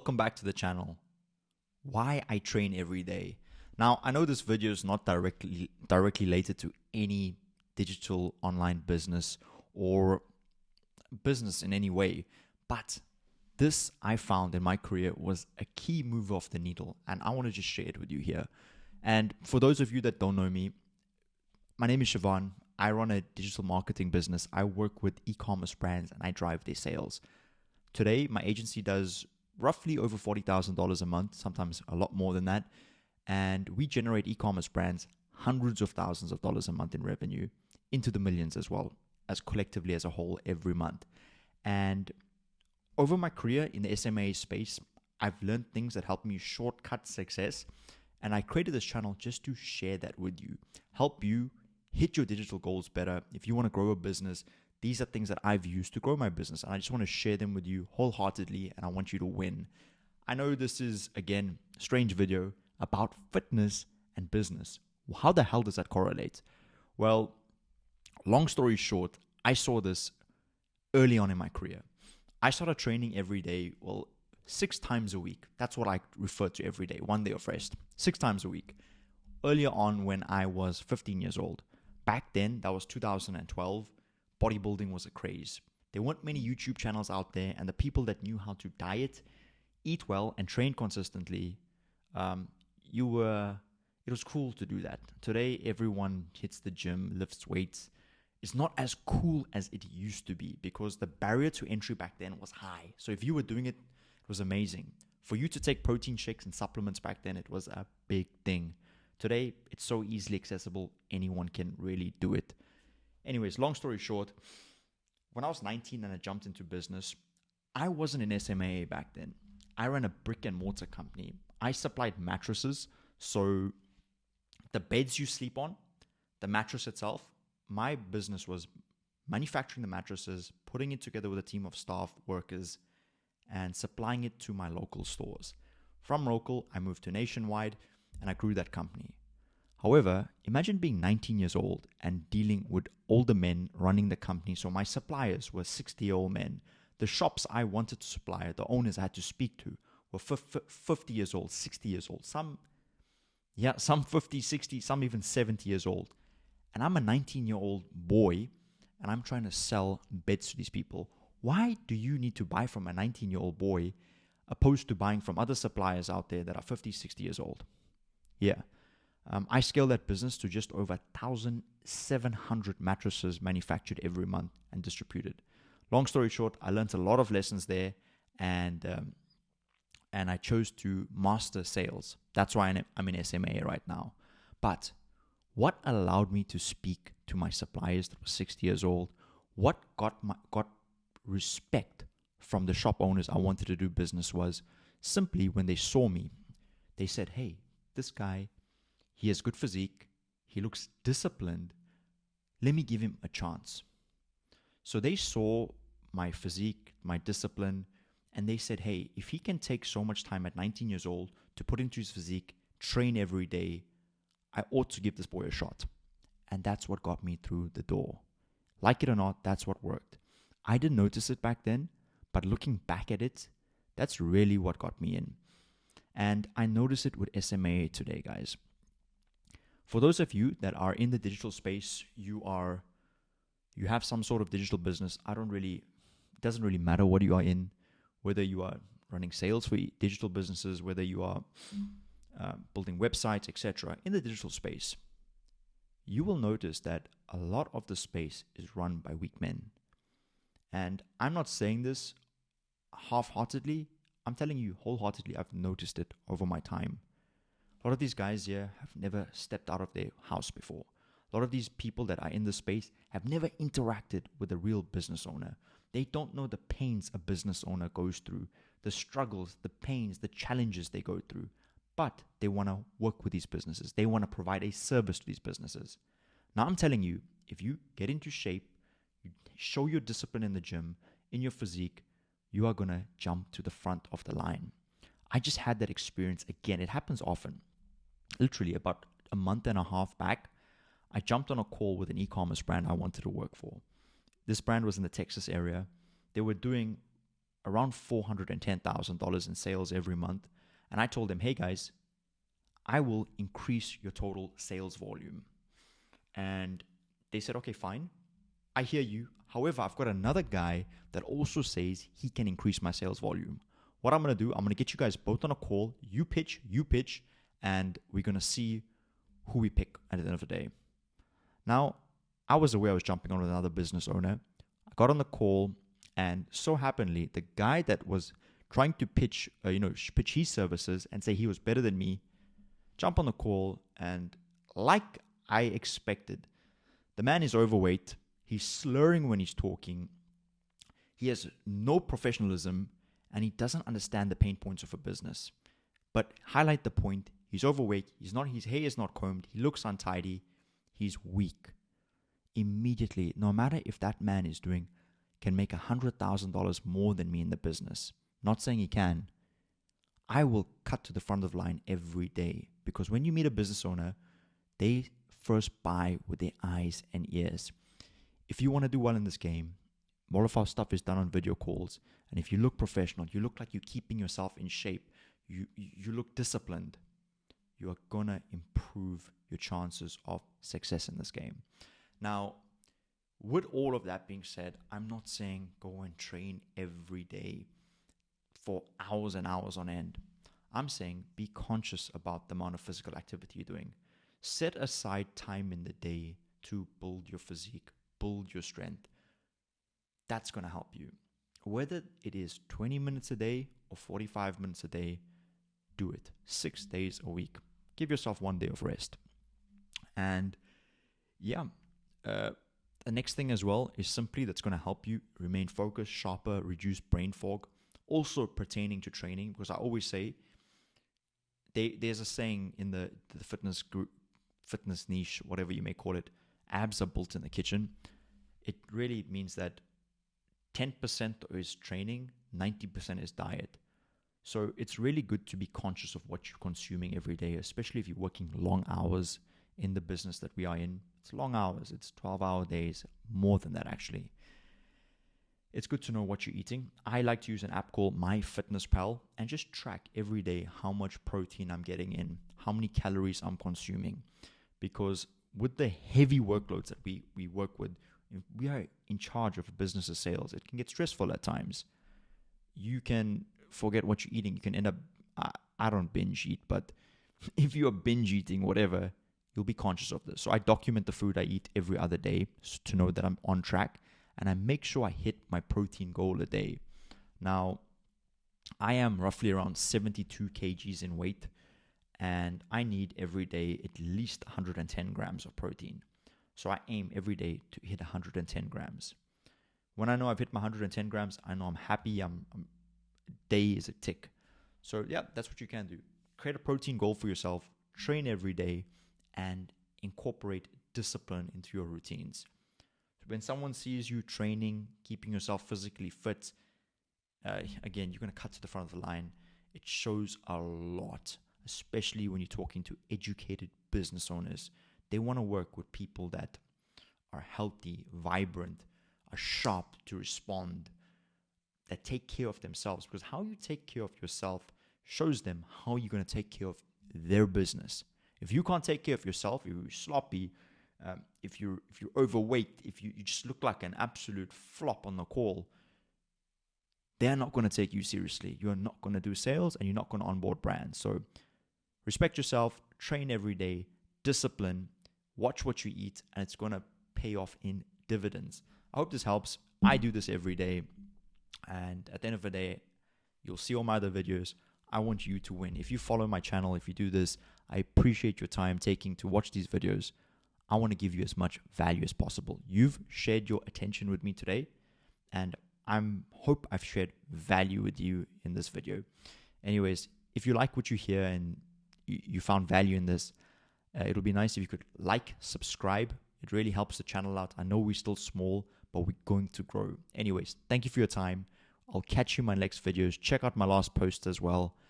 Welcome back to the channel. Why I train every day. Now, I know this video is not directly related to any digital online business or business in any way, but this I found in my career was a key mover of the needle, and I want to just share it with you here. And for those of you that don't know me, my name is Shavaan. I run a digital marketing business. I work with e-commerce brands and I drive their sales. Today, my agency does roughly over $40,000 a month, sometimes a lot more than that. And we generate e-commerce brands hundreds of thousands of dollars a month in revenue, into the millions as well, as collectively as a whole every month. And over my career in the SMMA space, I've learned things that help me shortcut success. And I created this channel just to share that with you, help you hit your digital goals better. If you want to grow a business, these are things that I've used to grow my business, and I just want to share them with you wholeheartedly, and I want you to win. I know this is, again, a strange video about fitness and business. How the hell does that correlate? Well, long story short, I saw this early on in my career. I started training every day, 6 times a week. That's what I refer to every day, one day of rest, 6 times a week. Earlier on when I was 15 years old. Back then, that was 2012. Bodybuilding was a craze. There weren't many YouTube channels out there, and the people that knew how to diet, eat well, and train consistently, it was cool to do that. Today, everyone hits the gym, lifts weights. It's not as cool as it used to be because the barrier to entry back then was high. So if you were doing it, it was amazing. For you to take protein shakes and supplements back then, it was a big thing. Today, it's so easily accessible, anyone can really do it. Anyways, long story short, when I was 19 and I jumped into business, I wasn't in SMMA back then. I ran a brick and mortar company. I supplied mattresses, so the beds you sleep on, the mattress itself, my business was manufacturing the mattresses, putting it together with a team of staff, workers, and supplying it to my local stores. From local, I moved to nationwide, and I grew that company. However, imagine being 19 years old and dealing with older men running the company. So my suppliers were 60-year-old men. The shops I wanted to supply, the owners I had to speak to, were 50 years old, 60 years old. Some 50, 60, some even 70 years old. And I'm a 19-year-old boy, and I'm trying to sell beds to these people. Why do you need to buy from a 19-year-old boy opposed to buying from other suppliers out there that are 50, 60 years old? Yeah. I scaled that business to just over 1,700 mattresses manufactured every month and distributed. Long story short, I learned a lot of lessons there, and I chose to master sales. That's why I'm in SMMA right now. But what allowed me to speak to my suppliers that were 60 years old? What got respect from the shop owners I wanted to do business was simply when they saw me, they said, "Hey, this guy, he has good physique. He looks disciplined. Let me give him a chance." So they saw my physique, my discipline, and they said, "Hey, if he can take so much time at 19 years old to put into his physique, train every day, I ought to give this boy a shot." And that's what got me through the door. Like it or not, that's what worked. I didn't notice it back then, but looking back at it, that's really what got me in. And I notice it with SMMA today, guys. For those of you that are in the digital space, you have some sort of digital business. It doesn't really matter what you are in, whether you are running sales for digital businesses, whether you are building websites, etc. In the digital space, you will notice that a lot of the space is run by weak men. And I'm not saying this half-heartedly. I'm telling you wholeheartedly, I've noticed it over my time. A lot of these guys here have never stepped out of their house before. A lot of these people that are in the space have never interacted with a real business owner. They don't know the pains a business owner goes through, the struggles, the pains, the challenges they go through. But they want to work with these businesses. They want to provide a service to these businesses. Now I'm telling you, if you get into shape, you show your discipline in the gym, in your physique, you are going to jump to the front of the line. I just had that experience again. It happens often. Literally about a month and a half back, I jumped on a call with an e-commerce brand I wanted to work for. This brand was in the Texas area. They were doing around $410,000 in sales every month. And I told them, hey guys, I will increase your total sales volume. And they said, okay, fine. I hear you. However, I've got another guy that also says he can increase my sales volume. What I'm going to do, I'm going to get you guys both on a call. You pitch, and we're going to see who we pick at the end of the day. Now, I was aware I was jumping on with another business owner. I got on the call, and so happenly, the guy that was trying to pitch his services and say he was better than me, jump on the call, and like I expected, the man is overweight. He's slurring when he's talking. He has no professionalism, and he doesn't understand the pain points of a business. But highlight the point, he's overweight, his hair is not combed, he looks untidy, he's weak. Immediately, no matter if that man can make $100,000 more than me in the business, not saying he can, I will cut to the front of the line every day. Because when you meet a business owner, they first buy with their eyes and ears. If you want to do well in this game, all of our stuff is done on video calls. And if you look professional, you look like you're keeping yourself in shape, you look disciplined, you are going to improve your chances of success in this game. Now, with all of that being said, I'm not saying go and train every day for hours and hours on end. I'm saying be conscious about the amount of physical activity you're doing. Set aside time in the day to build your physique, build your strength. That's going to help you. Whether it is 20 minutes a day or 45 minutes a day, do it 6 days a week. Give yourself 1 day of rest. And the next thing as well is simply that's going to help you remain focused, sharper, reduce brain fog. Also pertaining to training, because I always say there's a saying in the fitness group, fitness niche, whatever you may call it, abs are built in the kitchen. It really means that 10% is training, 90% is diet. So it's really good to be conscious of what you're consuming every day, especially if you're working long hours in the business that we are in. It's long hours. It's 12-hour days, more than that actually. It's good to know what you're eating. I like to use an app called MyFitnessPal and just track every day how much protein I'm getting in, how many calories I'm consuming. Because with the heavy workloads that we work with, we are in charge of a business's sales. It can get stressful at times. You can forget what you're eating. You can end up, I don't binge eat, but if you are binge eating, whatever, you'll be conscious of this. So I document the food I eat every other day to know that I'm on track, and I make sure I hit my protein goal a day. Now, I am roughly around 72 kgs in weight, and I need every day at least 110 grams of protein. So I aim every day to hit 110 grams. When I know I've hit my 110 grams, I know I'm happy. Day is a tick. So yeah, that's what you can do. Create a protein goal for yourself, train every day, and incorporate discipline into your routines. So when someone sees you training, keeping yourself physically fit, again, you're going to cut to the front of the line. It shows a lot, especially when you're talking to educated business owners. They want to work with people that are healthy, vibrant, are sharp to respond, that take care of themselves. Because how you take care of yourself shows them how you're going to take care of their business. If you can't take care of yourself, if you're sloppy, if you're overweight, if you just look like an absolute flop on the call, they're not going to take you seriously. You're not going to do sales, and you're not going to onboard brands. So respect yourself, train every day, discipline, watch what you eat, and it's going to pay off in dividends. I hope this helps. I do this every day, and at the end of the day, you'll see all my other videos. I want you to win. If you follow my channel, if you do this, I appreciate your time taking to watch these videos. I want to give you as much value as possible. You've shared your attention with me today, and I hope I've shared value with you in this video. Anyways, if you like what you hear and you found value in this, it'll be nice if you could like, subscribe. It really helps the channel out. I know we're still small, but we're going to grow. Anyways, thank you for your time. I'll catch you in my next videos. Check out my last post as well.